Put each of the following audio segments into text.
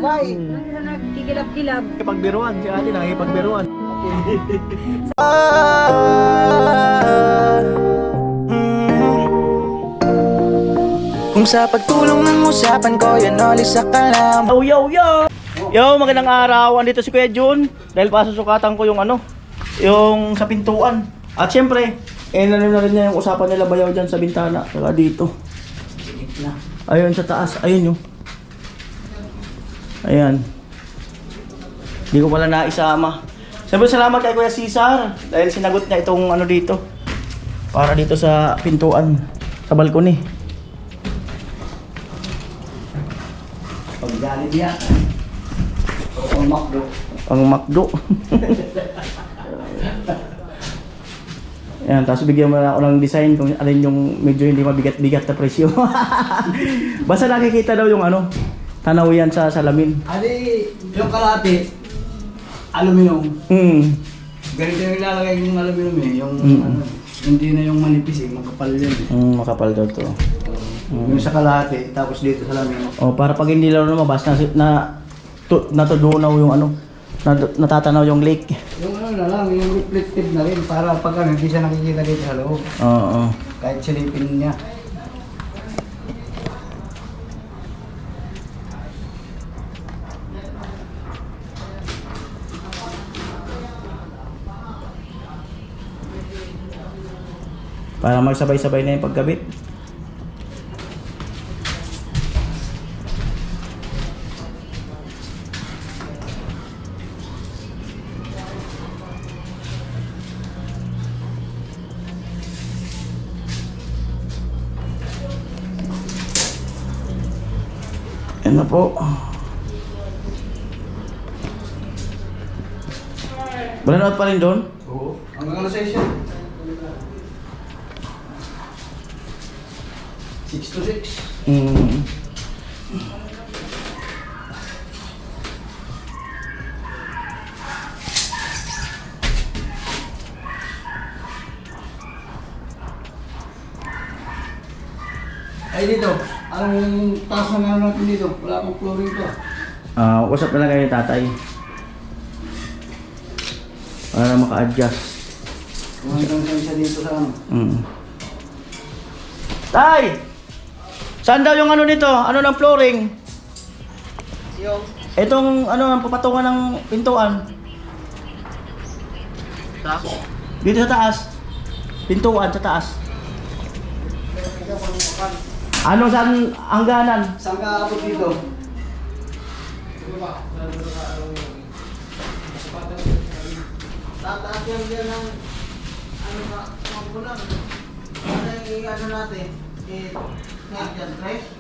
Agay. Nagkikilab-kilab. Pagbiruan, si ate nakikipagbiruan. Kung sa pagtulong ng usapan ko, yan ulit sa kalam. Yo, magandang araw. Andito si Kuya Jun. Dahil pasusukatan ko yung yung sa pintuan. At syempre, na rin niya yung usapan nila bayaw dyan sa bintana. Saka dito. Ayun sa taas. Ayun yung. Ayan. Hindi ko pala naisama. Siyempre salamat kay Kuya Cesar. Dahil sinagot niya itong dito. Para dito sa pintuan. Sa balkoni. Pagdali niya. Ang McDo. Ang McDo. Ayan, tapos bigyan mo na ako ng design kung alin yung medyo hindi mabigat-bigat na presyo. Basta nakikita daw yung tanaw yan sa salamin. Ali, yung kalate, aluminum. Ganito yung ilalagay yung aluminum yung hindi na yung manipis makapal yan Makapal daw to. Yung sa kalate, tapos dito sa lamin. Oh, para pag hindi lang lumabas natudunaw yung natatanaw yung lake. Yung na lang, yung reflective na rin para pag hindi siya nakikita dito sa loob. Oo. Kahit silipin niya. Para magsabay-sabay na yung pagkabit. Yan na po. Balanood pa rin doon? Oo. Hanggang alas 6 yan. 6 to 6. Ay dito, anong taas na meron natin dito? Wala akong flooring to. Usap na lang kayo tatay. Para maka-adjust. Kung hanggang saan siya dito sa Tay! Saan daw yung nito? Ano ng flooring? Yung Itong ang papatungan ng pintuan. taas. Dito sa taas. Pintuan sa taas. Ano saan hangganan? Saan ka abot dito? Tataas yan dyan ng magulang. Ano natin? Ngayon dyan, tres.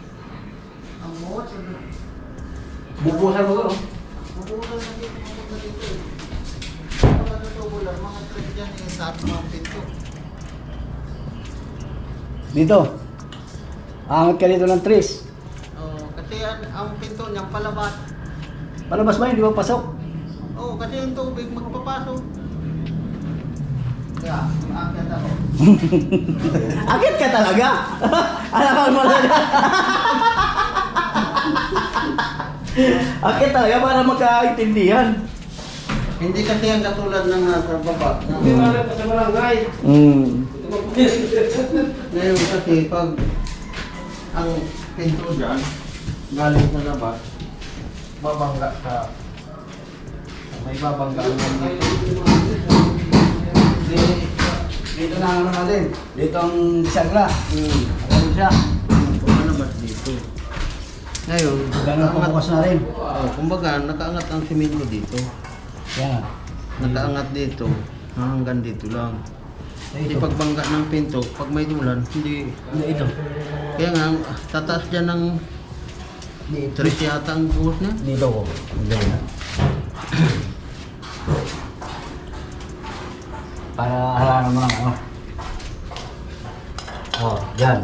Ang muot. Bubusan mo to. Magulang na dito, magulang na dito eh. Mga natutubulan, mga tres dyan sa mga pinto. Dito. Angat ka dito ng tres. Kasi ang pinto niyang palabas. Palabas ba? Hindi ba pasok? Kasi yung tubig magpapasok. Kaya, maakyat ako. Akit ka talaga? Alam mo talaga? Akit talaga para magkaintindihan. Hindi kasi yan katulad ng nasa baba. Hindi na rin sa barangay. Ngayon kasi pag ang pinto dyan, galing sa labas, babangga sa may babangga ang dito. Dito na ang natin. Dito ang sagla. Ano siya? Pumalabas dito. Ngayon, Ganun pumukas na rin. kumbaga, nakaangat ang simento dito. Yan. Nakaangat dito, hanggang dito lang. Kasi Dito. pagbangga ng pinto, pag may ulan, hindi ito. Kaya nga, tataas dyan ng Dito. 3 yata ang buhos na. Dito ko. Ganyan. Para halangan mo ng yan.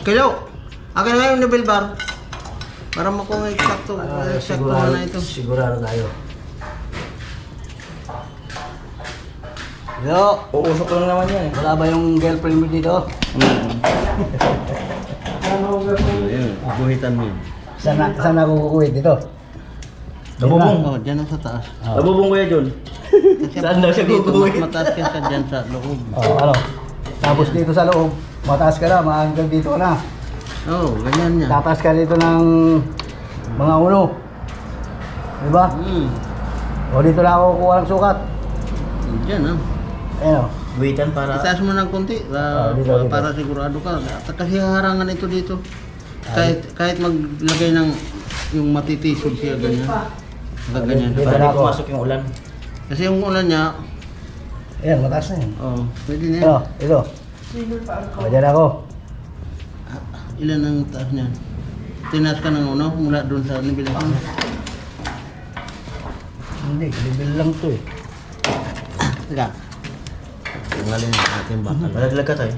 Kilaw! Akin na yung level bar. Para makuha eksakto na ito. Sigurado tayo. Yo, Uusok lang naman yan eh. wala ba yung girlfriend mo dito? Ayun, guhitan mo yun. Saan ako kukuwit dito? Nabubong. Oh, dyan sa taas. Nabubong kuya John. Kasi Saan daw siya dito, kukuwit? mataas ka sa dyan sa loob. Ano? Tapos dito sa loob, mataas ka na, hanggang dito ka na. Oh, ganyan yan. Tataas ka dito ng mga uno. Diba? O dito na ako kukuha ng sukat. Dyan ah. Ayan o. Buwitan para... Itaas mo ng konti dito. para sigurado ka. Kasi harangan ito dito. Kahit maglagay ng yung matitisod siya ganyan. Ganyan. Dito Para na di ako. pumasok yung ulan. Kasi yung ulan niya, Ayan, mataas na yan. oh, pwede na yan. Ito. O, dyan ako. Ilan ang taas niyan? Tinaas ka ng uno mula doon sa nibilasan. Hindi, level lang to eh. Teka. Tanggalin natin bakal. Malaglag ka tayo.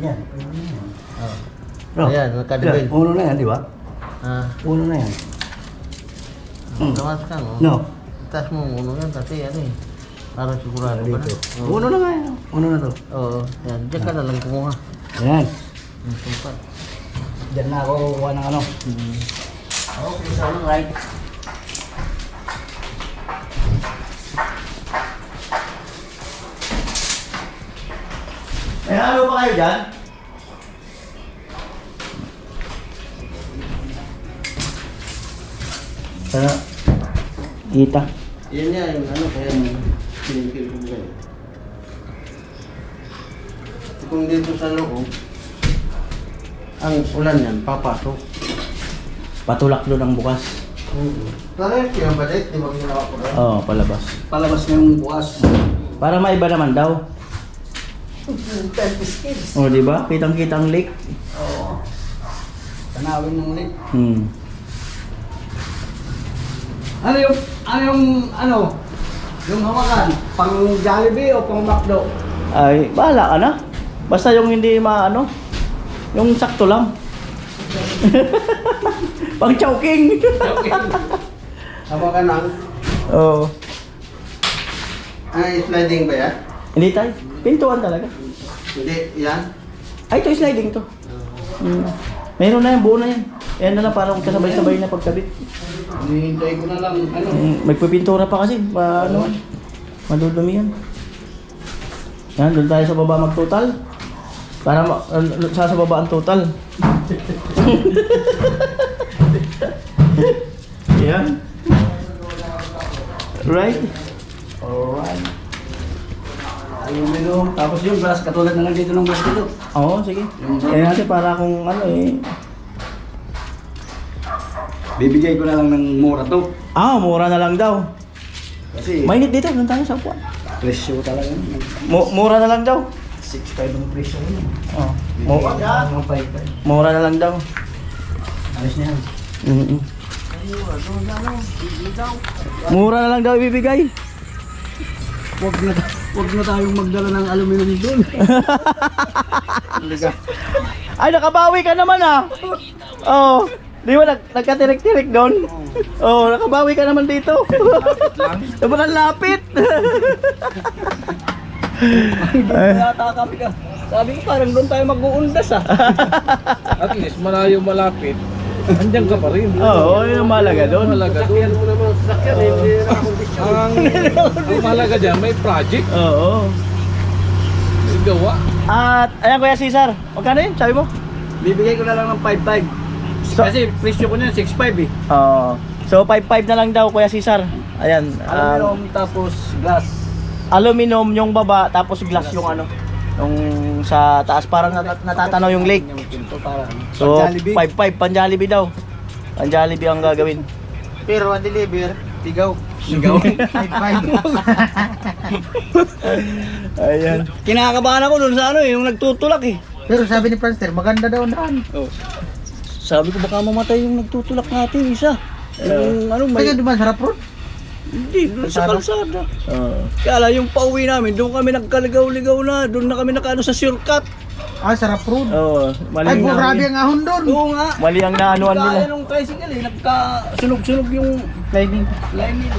Yan. Oh. Ayan, nakadibel. Uno na yan, di ba? Ah, Uno na yan. tawas ka, no? No. Taas mo ang uno yan kasi ano eh. Para sigurado ka na. Dito. Oo. Uno na nga yan. Uno na to. Oo, yan. Diyan ka na lang kumuha. Ayan. Yung sukat. Diyan na ako kukuha ng ano. Okay, so right. May halo pa kayo dyan? Sana kita. Yan niya, yung ano, kaya sinigil ko ganyan. Kung dito sa loob, ang ulan yan, papasok. Patulak doon ang bukas. Bakit yung balit? Di ba ginawa ko rin? Oo, palabas. Palabas na yung bukas. Para maiba naman daw. Oh, di ba? Kitang-kitang lake. Oo. Tanawin ng ulit. Yung hawakan, pang Jollibee o pang McDo? Ay, bahala ka na. Basta yung hindi maano, yung sakto lang. Pang choking. Hawakan lang. Oo. Ay, sliding ba yan? Hindi tayo. Pintuan talaga. Hindi, yan. Ay, ito sliding to. Meron na yan, buo na yan. Yan na lang parang kasabay-sabay na pagkabit. Hinihintay ko na lang, Magpipintura pa kasi. Ano, madudumi yan. Yan, doon tayo sa baba mag-total. Para sa baba ang total. Yan. Right? Alright. Aluminum. Tapos yung glass, katulad na lang dito ng glass dito. Oo, sige. Kaya natin para kung ano eh. Bibigay ko na lang ng mura to. Mura na lang daw. Kasi Mainit dito, doon tayo sa upuan. presyo talaga yun. Mura na lang daw. 6.5 ang presyo yun. Oh. Mga 5.5. Mura na lang daw. Ayos na yan. Mura na lang daw ibibigay. Huwag na tayong magdala ng aluminum doon. Ay, nakabawi ka naman ah. Oh, di ba nagkatirik-tirik doon? Oh, nakabawi ka naman dito. Sobrang lapit. Yata kami ka. Sabi ko parang doon tayo mag-uundas ah. At least malayo malapit. Andiyan ka pa rin. Oo, yun ang mahalaga doon. Mahalaga doon. Ang mahalaga dyan, may project. Oo. May gawa. At, ayan Kuya Cesar, magkano yun? Sabi mo? Bibigay ko na lang ng 5.5. Kasi presyo ko na 6.5 eh. So 5.5 na lang daw Kuya Cesar. Ayan. Aluminum tapos glass. Aluminum yung baba, tapos glass yung ano. Yung sa taas, parang natatanaw yung lake. Ito para So, Jollibee. 5.5, pan-Jollibee daw. Pan-Jollibee ang gagawin. Pero ang deliver, tigaw. Sigaw. 5.5. Ayan. Kinakabahan ako doon sa ano eh, yung nagtutulak eh. Pero sabi ni Franster, maganda daw daan. Sabi ko baka mamatay yung nagtutulak natin isa. Yung ano may Kaya diba sarap ron? hindi doon sa kalsada. Kaya lang yung pauwi namin, doon kami nagkaligaw-ligaw na, doon na kami nakaano sa shortcut. Ah, sarap ron. Mali Ay, ang grabe ang ahon doon. Oo nga. Mali ang naanuan nila. Kaya nung tricycle eh, nagka-sunog-sunog yung Lining. lining.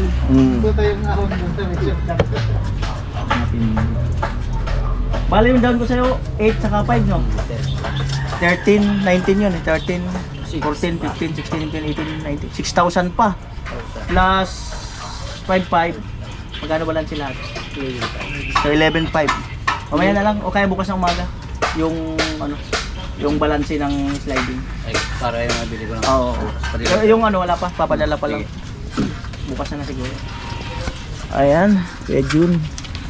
Ito tayo ang ahon doon. Bali yung down ko sa'yo, 8 saka 5, no? 13, 19 yun eh. 13, 14, 15, 16, 17, 18, 19. 6,000 pa. Plus 5,500. Magkano ba lang sila? So 11,500. Mamaya na lang, o kaya bukas ng umaga. Yung ano, yung balanse ng sliding. Ay, para yung nabili ko lang. Oo. Yung ano, wala pa. Papadala pa lang. Bukas na siguro. Ayan, kaya June.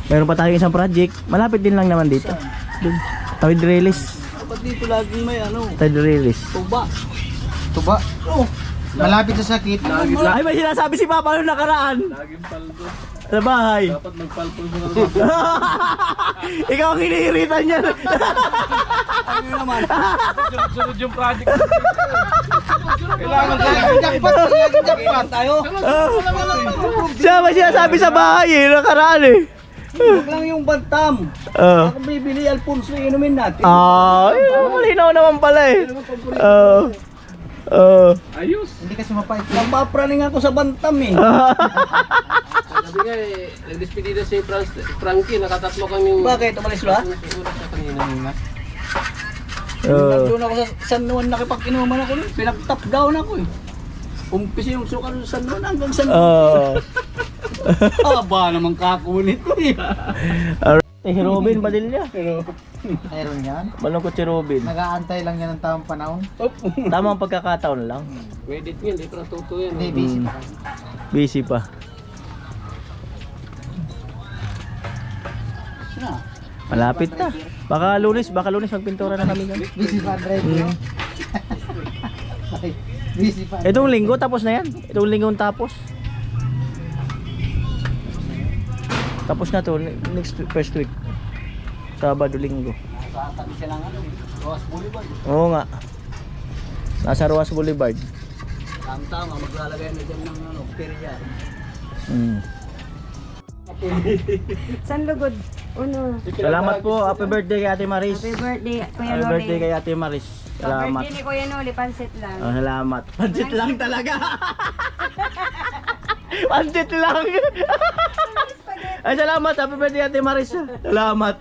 Meron pa tayong isang project. Malapit din lang naman dito. Dun. Tawid release. Dapat dito laging may ano, Tawid release. tuba. Tuba. Oh, Malapit sa sakit. Ay, may sinasabi si Papa nung nakaraan. Laging paldo. Sa bahay. Dapat magpalpol mo naman. Ikaw ang hiniiritan niya. ano naman? Sunod yung project. Kailangan laging jackpot tayo. Siya may sinasabi sa bahay eh, nakaraan eh. Huwag lang yung bantam. Ako bibili Alfonso, inumin natin. Malinaw naman pala eh. Ayos. Hindi kasi mapait. Napapraning ako sa bantam eh. Sabi nga eh, nag-despedida si Frankie, nakatatlo kami. Bakit? Umalis ba? Siguro siya kanina muna. Nandun ako sa San Juan, nakipag-inuman ako nun. Pinag-top down ako eh. Umpisi yung suka sa San Juan hanggang San Juan. Aba naman kakunit ko eh. Si Robin Padilla. Meron yan. Malungkot si Robin. Nag-aantay lang yan ng tamang panahon. Tamang pagkakataon lang. Wedit nga, hindi pa natuto yan. Hindi, busy pa. Busy pa. Malapit na. Baka lunes magpintura na kami. Busy pa, driver. Busy pa. Itong linggo tapos na yan. Itong linggo tapos. Tapos na to next first week. Sabado, linggo. Nakatabi siya ng ano eh. Roas Boulevard. Oo nga. Nasa Roas Boulevard. Tama, maglalagay na dyan ng ano, perya. San Lugod? Uno. Salamat po. Happy birthday kay Ate Maris. Happy birthday, Kuya Happy Noli. birthday kay Ate Maris. Salamat. Birthday ni Kuya Noli, pansit lang. Oh, salamat. Pansit lang talaga. Pansit lang. Ay, salamat. Happy birthday Ate Maris. Salamat.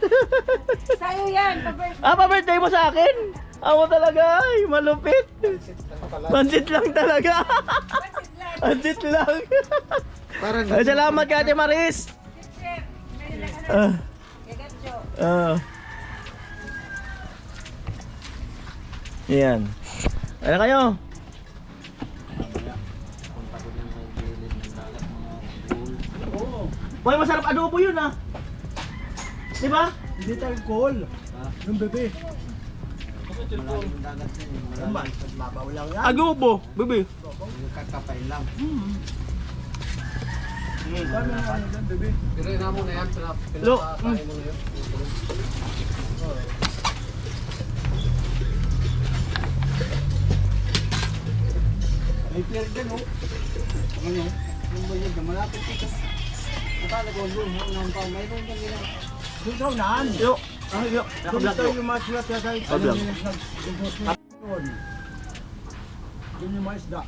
Sa'yo yan, pa-birthday. Pa-birthday mo sa akin? Ako talaga. Ay, malupit. Pansit lang talaga. Pansit lang. Ay, salamat kay Ate Maris. Yan. Ano kayo? Boy, masarap adobo yun ah. Di ba? Hindi tayo call. Yung bebe. Mabaw lang yan. Adobo, bebe. Kakapay lang. Pero na mo na yan, Lo. pinapakain mo na yun. May pier dyan oh. Ano? Yung ba yun? Malapit dito. Nakala ko doon. Unang pa. Mayroon kang ginawa. Doon daw naan. Yo. Yo. Doon tayo yung mga sulat na tayo. Ano yung Doon yung mga isda.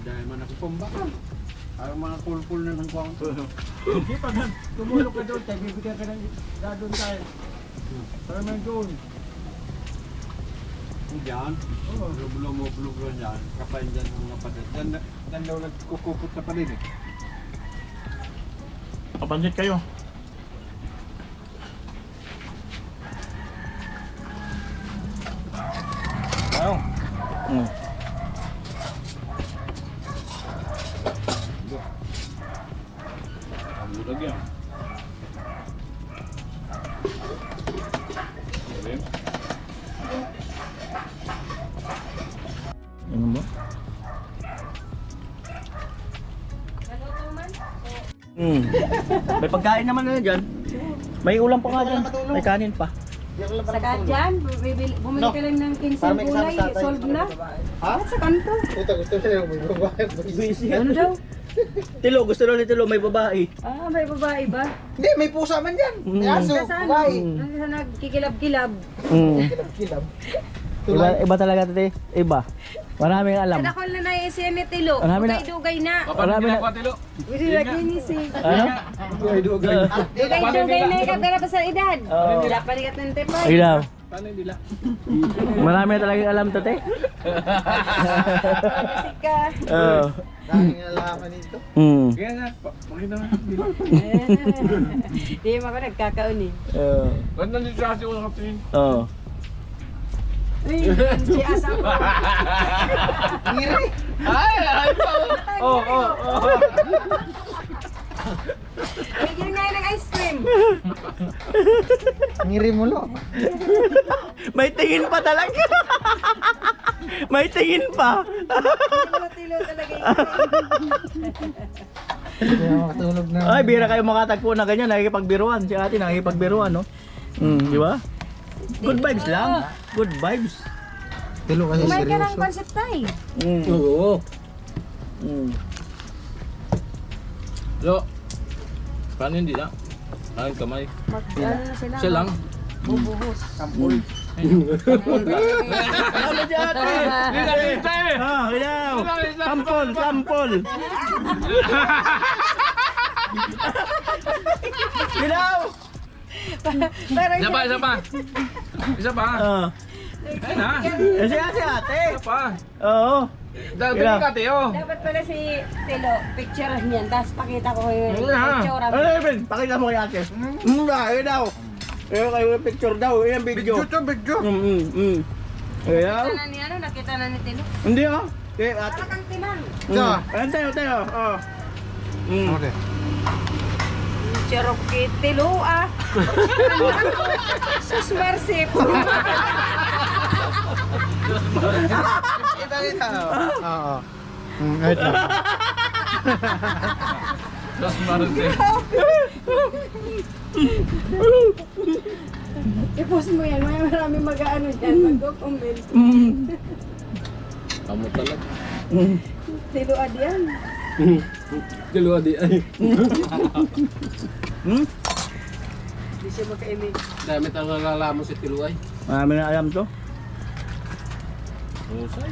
Dahil man ako pumbakan. Parang mga cool na ng kwang. Hindi pa na. Tumulog ka doon. Tayo bibigyan ka ng isda doon tayo. Para may doon. Diyan, bulong yan, kapain dyan ng mga palit. Diyan daw nagkukupot sa palit eh. Papansit kayo. Ayaw. Ang bulag yan. Ano mo? May pagkain naman na dyan. May ulam pa nga dyan. May kanin pa. Saka dyan, bumili ka lang ng 15 gulay, solve na. Sa kanto. Gusto na yung may babae. Ano daw? Tilo, gusto daw ni Tilo may babae. May babae ba? Hindi, may pusa man dyan. May aso, Saan? babae. Nasa nagkikilab-kilab. Kilab. Iba talaga tate. Iba. Maraming alam. Kada ko na na yung siya ni Tilo. Marami na. Dugay-dugay na. Marami na. Pwede lagi ni si. Ano? Dugay-dugay na yung kapira pa sa edad. Oo. Wala pa rin ka 25. Ilaw. Paano yung dila? Marami na talagang alam tate. Bisik ka. Oo. Daming nalaman dito. Kaya nga, pakita mo yung dila. Di mo ako nagkakaon eh. Oo. Ba't nandito kasi ako nakatingin? Oo. Uy, si Asa ko. Ay, ay pa! Oo. Bigyan nga ng ice cream. Ngiri mo lo. May tingin pa talaga. May tingin pa. Tilo talaga yun. Hindi ako makatulog na. Ay, bira kayo makatagpo na ganyan. Nakikipagbiruan. Si ate nakikipagbiruan, no? Di ba? Good vibes lang. Good vibes. Tilo kasi Kumain ka ng seryoso. pancit tay. Oo. Lo, paano yung dila? Ang kamay. Ano na sila? Siya lang. Bubuhos. Ano si ate? Ilaw. Sampol. Ilaw. Isa pa. Isa pa. Ayun na. Si ate. Isa pa. Oo. Dali ka, Teo. Dapat pala si Tilo, picturean niyan. Tapos pakita ko yung Ayun na. picture. Ano yun? Pakita mo kay ate. Ayun daw. Ayun kayo picture daw. Ayun video. Bigyo. Ayaw. Nakita na ni ano, nakita na ni Tilo. Hindi ah. Kaya ate. Para kang timang. Ayun tayo. Oh. Okay. Picture kay Tilo ah. Sus mercy. Kita. Oo. Ito. Tapos marunong Teo. I-post mo yan. May marami mag-ano dyan. Mag-comment. Kamu talaga. Tilo adiyan. Dalawa di ay. Hindi siya makaimig. Damit ang nalalaman si Tiluay. Marami na alam to. Usay.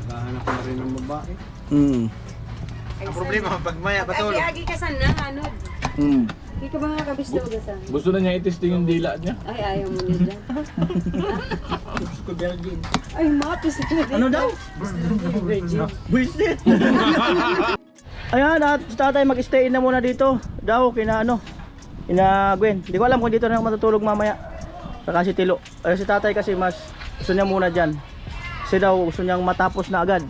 Naghahanap na rin ng babae. Ang Problema, pag maya patulog. Agi ka sana, ano? Hindi ka ba nga kabisto ka sa? Gusto na niya i-testing yung dila niya. Ay, ayaw mo niya dyan. Ay, mapis na din. Ano daw? Buisit. Ayan, at si tatay mag-stay na muna dito. Daw, kina Gwen. Hindi ko alam kung dito na ako matutulog mamaya. Saka si Tilo. Si tatay kasi mas gusto niya muna dyan. Kasi daw gusto niyang matapos na agad.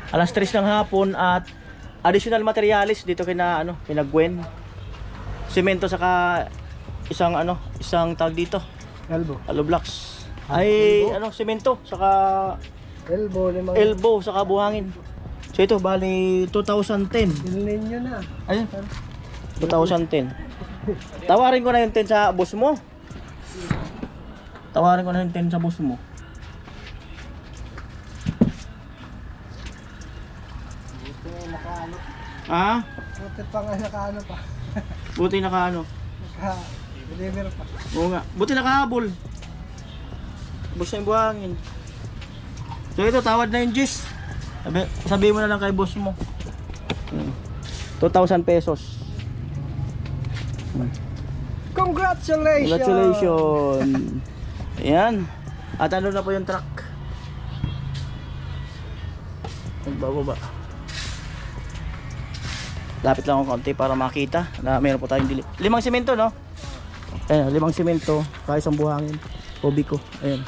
Alas 3 ng hapon at additional materials dito kina Gwen. Semento saka isang tag dito. Hollow blocks. Ay semento saka elbow saka buhangin. So ito bali 2010. Bilhin nyo na. Ayun. 2010. Tawarin ko na yung 10 sa boss mo. Tawarin ko na yung 10 sa boss mo. Ah? Buti pa nga nakaano pa. Buti naka Naka-deliver pa. Oo nga. Buti nakahabol. Boss na yung buhangin. So ito, tawad na yung gis. Sabihin mo na lang kay boss mo. 2,000 pesos. Congratulations! Congratulations! Ayan. At ano na po yung truck. Nagbababa. Lapit lang ako konti para makita na meron po tayong 5 semento, no? Ayan, 5 semento, kaya isang buhangin. Kubiko. Ayan.